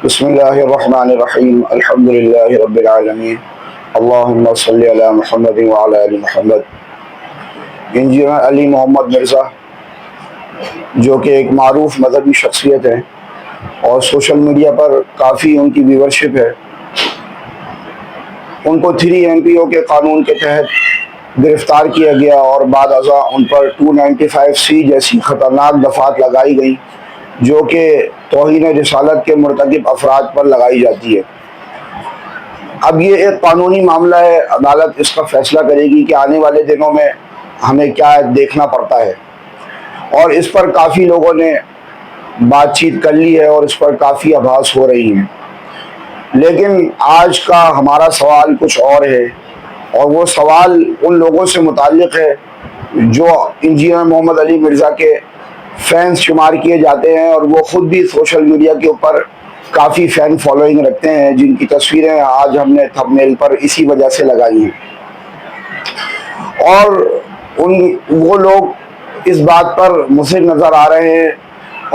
بسم اللہ الرحمن الرحیم الحمد للہ رب العالمین اللہم صلی علی محمد وعلی آل محمد۔ انجینئر علی محمد مرزا جو کہ ایک معروف مذہبی شخصیت ہے اور سوشل میڈیا پر کافی ان کی ویورشپ ہے، ان کو 3 MPO کے قانون کے تحت گرفتار کیا گیا اور بعد ازاں ان پر 295C جیسی خطرناک دفعات لگائی گئیں جو کہ توہین رسالت کے مرتکب افراد پر لگائی جاتی ہے۔ اب یہ ایک قانونی معاملہ ہے، عدالت اس کا فیصلہ کرے گی کہ آنے والے دنوں میں ہمیں کیا دیکھنا پڑتا ہے، اور اس پر کافی لوگوں نے بات چیت کر لی ہے اور اس پر کافی آبھاس ہو رہی ہیں، لیکن آج کا ہمارا سوال کچھ اور ہے، اور وہ سوال ان لوگوں سے متعلق ہے جو انجینئر محمد علی مرزا کے فینس شمار کیے جاتے ہیں، اور وہ خود بھی سوشل میڈیا کے اوپر کافی فین فالوئنگ رکھتے ہیں، جن کی تصویریں آج ہم نے تھمب نیل پر اسی وجہ سے لگائی ہیں۔ اور وہ لوگ اس بات پر مصر نظر آ رہے ہیں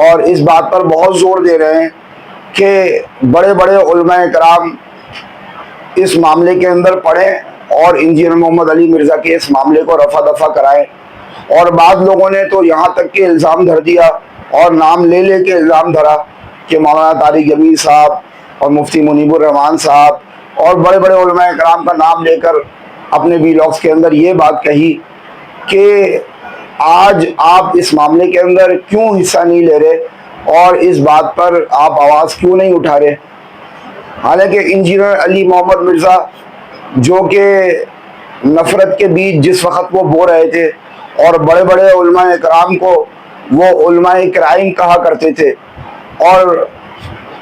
اور اس بات پر بہت زور دے رہے ہیں کہ بڑے بڑے علماء کرام اس معاملے کے اندر پڑھیں اور انجینئر محمد علی مرزا کے اس معاملے کو رفع دفع کرائیں۔ اور بعض لوگوں نے تو یہاں تک کہ الزام دھر دیا اور نام لے لے کے الزام دھرا کہ مولانا طارق جمیل صاحب اور مفتی منیب الرحمان صاحب اور بڑے بڑے علماء کرام کا نام لے کر اپنے ویلاگس کے اندر یہ بات کہی کہ آج آپ اس معاملے کے اندر کیوں حصہ نہیں لے رہے اور اس بات پر آپ آواز کیوں نہیں اٹھا رہے۔ حالانکہ انجینئر علی محمد مرزا جو کہ نفرت کے بیچ جس وقت وہ بو رہے تھے اور بڑے بڑے علماء کرام کو وہ علماء کرائم کہا کرتے تھے، اور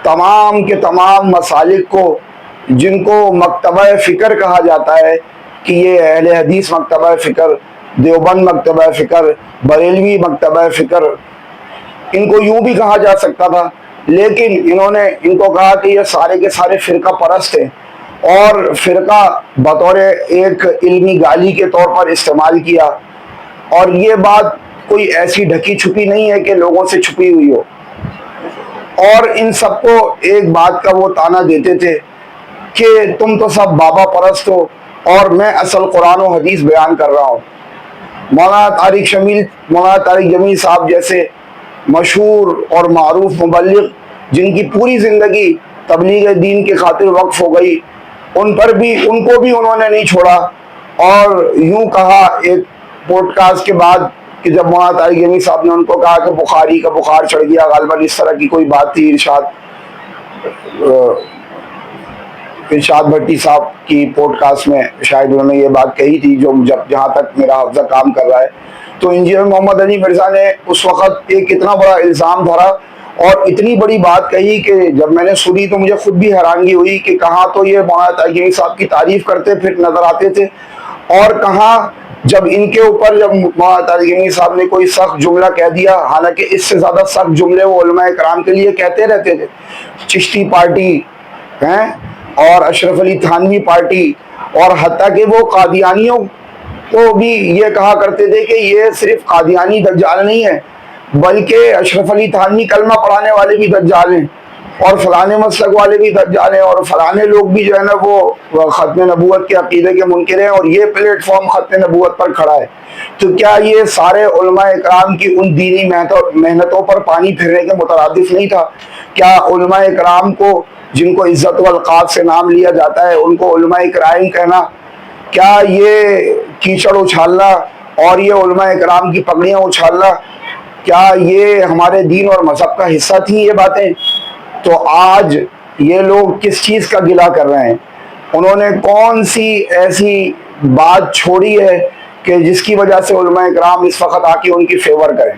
تمام کے تمام مسالک کو جن کو مکتبہ فکر کہا جاتا ہے کہ یہ اہل حدیث مکتبہ فکر، دیوبند مکتبہ فکر، بریلوی مکتبہ فکر، ان کو یوں بھی کہا جا سکتا تھا، لیکن انہوں نے ان کو کہا کہ یہ سارے کے سارے فرقہ پرست ہیں، اور فرقہ بطور ایک علمی گالی کے طور پر استعمال کیا، اور یہ بات کوئی ایسی ڈھکی چھپی نہیں ہے کہ لوگوں سے چھپی ہوئی ہو۔ اور ان سب کو ایک بات کا وہ طعنہ دیتے تھے کہ تم تو سب بابا پرست ہو اور میں اصل قرآن و حدیث بیان کر رہا ہوں۔ مولانا طارق جمیل صاحب جیسے مشہور اور معروف مبلغ جن کی پوری زندگی تبلیغ دین کے خاطر وقف ہو گئی، ان کو بھی انہوں نے نہیں چھوڑا، اور یوں کہا ایک پوڈ کاسٹ کے بعد کہ جب مولانا طارق جمیل صاحب نے ان کو کہا کہ بخاری کا بخار چڑھ گیا، غالباً اس طرح کی کوئی بات تھی، ارشاد بھٹی صاحب کی پوڈ کاسٹ میں شاید انہوں نے یہ بات کہی تھی، جہاں تک میرا حافظہ کام کر رہا ہے، تو انجینئر محمد علی مرزا نے اس وقت ایک اتنا بڑا الزام دھرا اور اتنی بڑی بات کہی کہ جب میں نے سنی تو مجھے خود بھی حیرانگی ہوئی کہ کہاں تو یہ مولانا طارق جمیل صاحب کی تعریف کرتے پھر نظر آتے تھے، اور کہاں جب ان کے اوپر جب مولانا طارق جمیل صاحب نے کوئی سخت جملہ کہہ دیا، حالانکہ اس سے زیادہ سخت جملے وہ علماء کرام کے لیے کہتے رہتے تھے، چشتی پارٹی ہیں اور اشرف علی تھانوی پارٹی، اور حتیٰ کہ وہ قادیانیوں کو بھی یہ کہا کرتے تھے کہ یہ صرف قادیانی دجال نہیں ہے بلکہ اشرف علی تھانوی کلمہ پڑھانے والے بھی دجال ہیں، اور فلانے مسلک والے بھی دجال ہیں، اور فلانے لوگ بھی جو ہے نا وہ ختم نبوت کے عقیدے کے منکر ہیں، اور یہ پلیٹ فارم ختم نبوت پر کھڑا ہے۔ تو کیا یہ سارے علماء اکرام کی ان دینی محنتوں پر پانی پھرنے کے مترادف نہیں تھا؟ کیا علماء اکرام کو جن کو عزت والقاب سے نام لیا جاتا ہے ان کو علماء کرائم کہنا، کیا یہ کیچڑ اچھالنا اور یہ علماء اکرام کی پگڑیاں اچھالنا، کیا یہ ہمارے دین اور مذہب کا حصہ تھی یہ باتیں؟ تو آج یہ لوگ کس چیز کا گلہ کر رہے ہیں؟ انہوں نے کون سی ایسی بات چھوڑی ہے کہ جس کی وجہ سے علماء اکرام اس وقت آ کے ان کی فیور کریں؟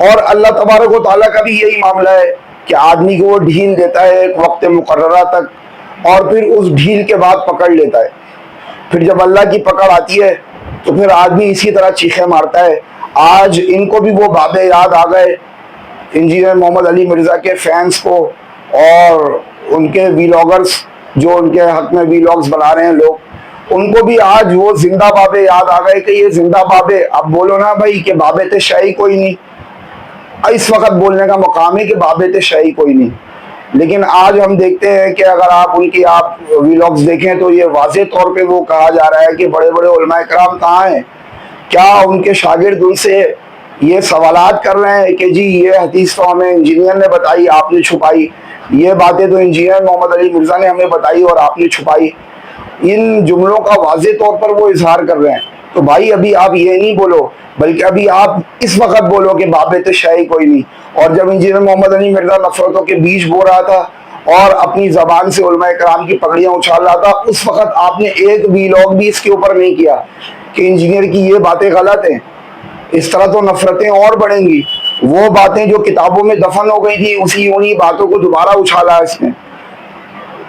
اور اللہ تبارک و تعالیٰ کا بھی یہی معاملہ ہے کہ آدمی کو وہ ڈھیل دیتا ہے ایک وقت مقررہ تک، اور پھر اس ڈھیل کے بعد پکڑ لیتا ہے، پھر جب اللہ کی پکڑ آتی ہے تو پھر آدمی اسی طرح چیخیں مارتا ہے۔ آج ان کو بھی وہ بابے یاد آ گئے، انجینئر محمد علی مرزا کے فینس کو اور ان کے ویلاگرز جو ان کے حق میں ویلاگز بنا رہے ہیں لوگ، ان کو بھی آج وہ زندہ بابے یاد آ گئے کہ یہ زندہ بابے، اب بولو نا بھائی کہ بابے تے شاہی کوئی نہیں، اس وقت بولنے کا مقام ہے کہ بابت شیعی کوئی نہیں. لیکن آج ہم دیکھتے ہیں کہ اگر آپ ان کی آپ ویلاگز دیکھیں تو یہ واضح طور پہ وہ کہا جا رہا ہے کہ بڑے بڑے علماء کرام کہاں ہیں. کیا ان کے شاگرد ان سے یہ سوالات کر رہے ہیں کہ جی یہ حدیث تو ہمیں انجینئر نے بتائی آپ نے چھپائی, یہ باتیں تو انجینئر محمد علی مرزا نے ہمیں بتائی اور آپ نے چھپائی. ان جملوں کا واضح طور پر وہ اظہار کر رہے ہیں. تو بھائی ابھی آپ یہ نہیں بولو بلکہ ابھی آپ اس وقت بولو کہ بابت شیعی کوئی نہیں. اور جب انجینئر محمد علی مرزا نفرتوں کے بیج بو رہا تھا اور اپنی زبان سے علماء کرام کی پگڑیاں اچھال رہا تھا, اس وقت آپ نے ایک ویلاگ بھی اس کے اوپر نہیں کیا کہ انجینئر کی یہ باتیں غلط ہیں. اس طرح تو نفرتیں اور بڑھیں گی. وہ باتیں جو کتابوں میں دفن ہو گئی تھی انہی باتوں کو دوبارہ اچھالا اس نے.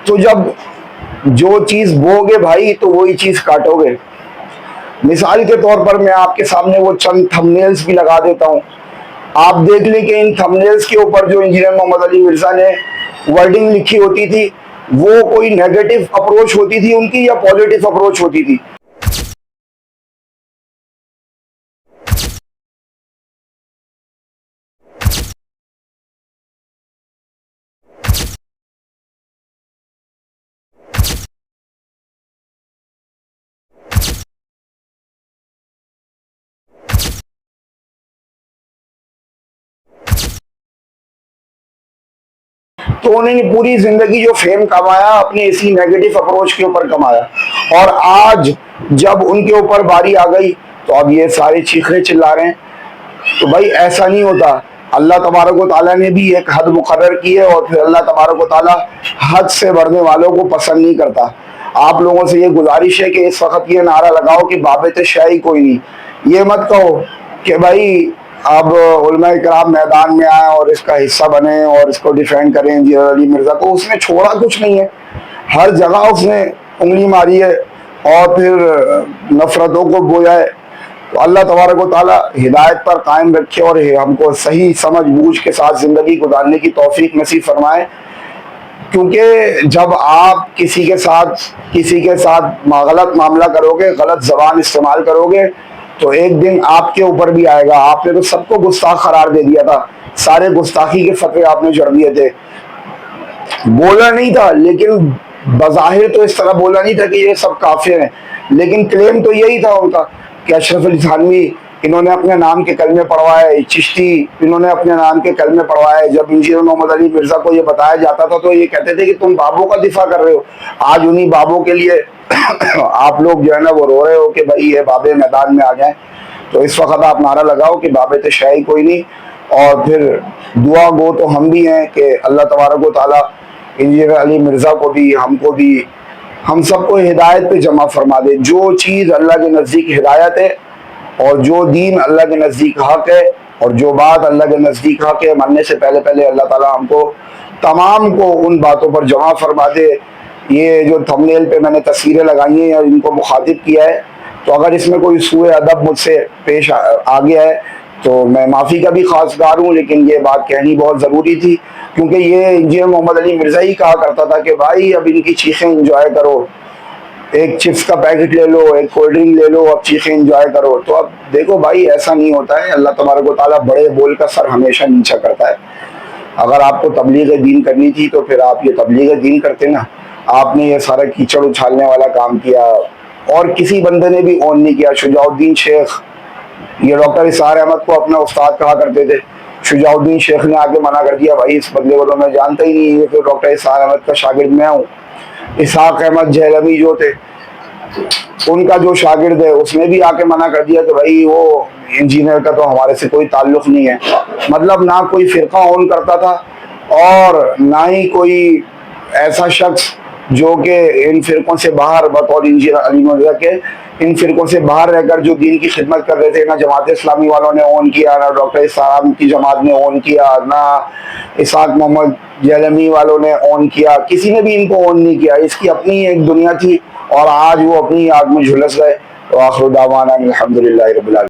تو جب جو چیز بو گے بھائی تو وہی چیز کاٹو گے. مثال کے طور پر میں آپ کے سامنے وہ چند تھمبنیلز بھی لگا دیتا ہوں, آپ دیکھ لیں کہ ان تھمبنیلز کے اوپر جو انجینئر محمد علی مرزا نے ورڈنگ لکھی ہوتی تھی وہ کوئی نیگیٹو اپروچ ہوتی تھی ان کی یا پازیٹیو اپروچ ہوتی تھی. تو انہوں نے پوری زندگی جو فیم کمایا اپنے اسی نیگیٹو اپروچ کے اوپر کمایا, اور آج جب ان کے اوپر باری آ گئی تو اب یہ سارے چیخنے چلا رہے ہیں. تو بھائی ایسا نہیں ہوتا. اللہ تبارک و تعالیٰ نے بھی ایک حد مقرر کی ہے اور پھر اللہ تبارک و تعالیٰ حد سے بڑھنے والوں کو پسند نہیں کرتا. آپ لوگوں سے یہ گزارش ہے کہ اس وقت یہ نعرہ لگاؤ کہ بابت شیعی کوئی نہیں. یہ مت کہو کہ بھائی اب علماء کرام میدان میں آئیں اور اس کا حصہ بنیں اور اس کو ڈیفینڈ کریں انجینئر علی مرزا کو. اس نے چھوڑا کچھ نہیں ہے, ہر جگہ اس نے انگلی ماری ہے اور پھر نفرتوں کو بویا ہے. تو اللہ تبارک و تعالیٰ ہدایت پر قائم رکھے اور ہم کو صحیح سمجھ بوجھ کے ساتھ زندگی گزارنے کی توفیق نصیب فرمائے. کیونکہ جب آپ کسی کے ساتھ غلط معاملہ کرو گے, غلط زبان استعمال کرو گے تو ایک دن آپ کے اوپر بھی آئے گا. آپ نے تو سب کو گستاخ قرار دے دیا تھا, سارے گستاخی کے فتوے آپ نے جڑ دیے تھے. بولا نہیں تھا لیکن بظاہر تو اس طرح بولا نہیں تھا کہ یہ سب کافر ہیں, لیکن کلیم تو یہی تھا ان کا کہ اشرف علی تھانوی انہوں نے اپنے نام کے کلمے پڑھوائے, چشتی انہوں نے اپنے نام کے کلمے پڑھوائے. جب انجینئر محمد علی مرزا کو یہ بتایا جاتا تھا تو یہ کہتے تھے کہ تم بابوں کا دفاع کر رہے ہو. آج انہی بابوں کے لیے آپ لوگ جو ہے نا وہ رو رہے ہو کہ بھائی یہ بابے میدان میں آ جائیں. تو اس وقت آپ نعرہ لگاؤ کہ بابت شیعی کوئی نہیں, اور پھر دعا گو تو ہم بھی ہیں کہ اللہ تبارک و تعالیٰ انجینئر علی مرزا کو بھی ہم کو بھی ہم سب کو ہدایت پہ جمع فرما دے. جو چیز اللہ کے نزدیک ہدایت ہے اور جو دین اللہ کے نزدیک حق ہے اور جو بات اللہ کے نزدیک حق ہے, ماننے سے پہلے اللہ تعالیٰ ہم کو تمام کو ان باتوں پر جمع فرما دے. یہ جو تھمبنیل پہ میں نے تصویریں لگائی ہیں اور ان کو مخاطب کیا ہے, تو اگر اس میں کوئی سوء ادب مجھ سے پیش آ گیا ہے تو میں معافی کا بھی خواستگار ہوں, لیکن یہ بات کہنی بہت ضروری تھی. کیونکہ یہ انجینئر محمد علی مرزا ہی کہا کرتا تھا کہ بھائی اب ان کی چیخیں انجوائے کرو, ایک چپس کا پیکٹ لے لو, ایک کولڈ ڈرنک لے لو, اب چیخیں انجوائے کرو. تو اب دیکھو بھائی ایسا نہیں ہوتا ہے. اللہ تبارک و تعالیٰ بڑے بول کا سر ہمیشہ نیچا کرتا ہے. اگر آپ کو تبلیغ دین کرنی تھی تو پھر آپ یہ تبلیغ دین کرتے نا. آپ نے یہ سارا کیچڑ اچھالنے والا کام کیا اور کسی بندے نے بھی اون نہیں کیا. شجاع الدین شیخ, یہ ڈاکٹر اسحاق احمد کو اپنا استاد کہا کرتے تھے, شجاع الدین شیخ نے آ کے منع کر دیا بھائی اس بندے کو تو میں جانتا ہی نہیں, یہ تو ڈاکٹر اسحاق احمد کا شاگرد میں ہوں. اسحاق احمد جہلمی جو تھے ان کا جو شاگرد ہے اس نے بھی آ کے منع کر دیا کہ بھائی وہ انجینئر کا تو ہمارے سے کوئی تعلق نہیں ہے. مطلب نہ کوئی فرقہ اون کرتا تھا اور نہ ہی کوئی ایسا شخص جو کہ ان فرقوں سے باہر بطور انجینئر علی مرزا کے ان فرقوں سے باہر رہ کر جو دین کی خدمت کر رہے تھے. نہ جماعت اسلامی والوں نے اون کیا, نہ ڈاکٹر اسحاق کی جماعت نے اون کیا, نہ اسحاق محمد جہلمی والوں نے اون کیا, کسی نے بھی ان کو اون نہیں کیا. اس کی اپنی ایک دنیا تھی اور آج وہ اپنی آگ میں جھلس گئے. تو آخر دعوانا الحمدللہ رب العالمین.